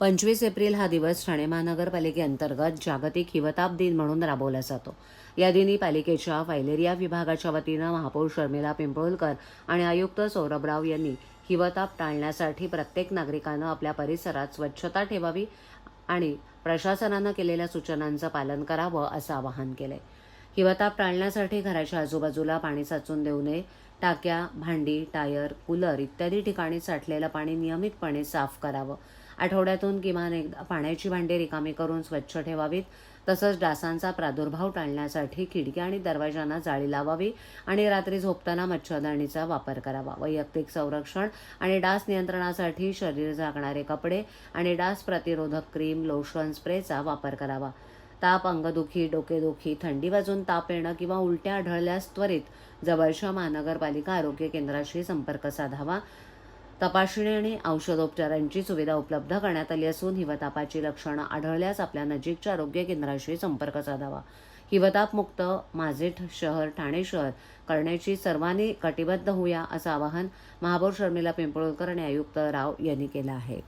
25 April हा दिवस ठाणे महानगरपालिकेअंतर्गत जागतिक हिवताप दिन म्हणून राबवला जातो। या दिनी पालिकेच्या फायलेरिया विभागाच्या वतीनं महापौर शर्मिला पिंपळकर आणि आयुक्त सौरभराव यांनी हिवताप टाळण्यासाठी प्रत्येक नागरिकानं आपल्या परिसरात स्वच्छता ठेवावी आणि प्रशासनानं केलेल्या सूचनांचं पालन करावं असं आवाहन केलंय। हिवताप टाळण्यासाठी घराच्या आजूबाजूला पाणी साचून देऊ नये, टाक्या, भांडी, टायर, कूलर इत्यादी ठिकाणी साठलेलं पाणी नियमितपणे साफ करावं, आठवड्यातून किमान एकदा पाण्याची भांडी रिकामी करून स्वच्छ ठेवावीत, तसंच डासांचा प्रादुर्भाव टाळण्यासाठी खिडक्या आणि दरवाजांना जाळी लावावी आणि रात्री झोपताना मच्छरदाणीचा वापर करावा। वैयक्तिक संरक्षण आणि डास नियंत्रणासाठी शरीर झाकणारे कपडे आणि डास प्रतिरोधक क्रीम, लोशन, स्प्रेचा वापर करावा। ताप, अंगदुखी, डोकेदुखी, थंडी वाजून ताप येणं किंवा उलट्या आढळल्यास त्वरित जवळच्या महानगरपालिका आरोग्य केंद्राशी संपर्क साधावा। तपासणी आणि औषधोपचारांची सुविधा उपलब्ध करण्यात आली असून हिवतापाची लक्षणं आढळल्यास आपल्या नजीकच्या आरोग्य केंद्राशी संपर्क साधावा। हिवतापमुक्त माझे शहर ठाणे शहर करण्याची सर्वांनी कटिबद्ध होऊया असं आवाहन महापौर शर्मिला पिंपळकर आणि आयुक्त राव यांनी केलं आहे।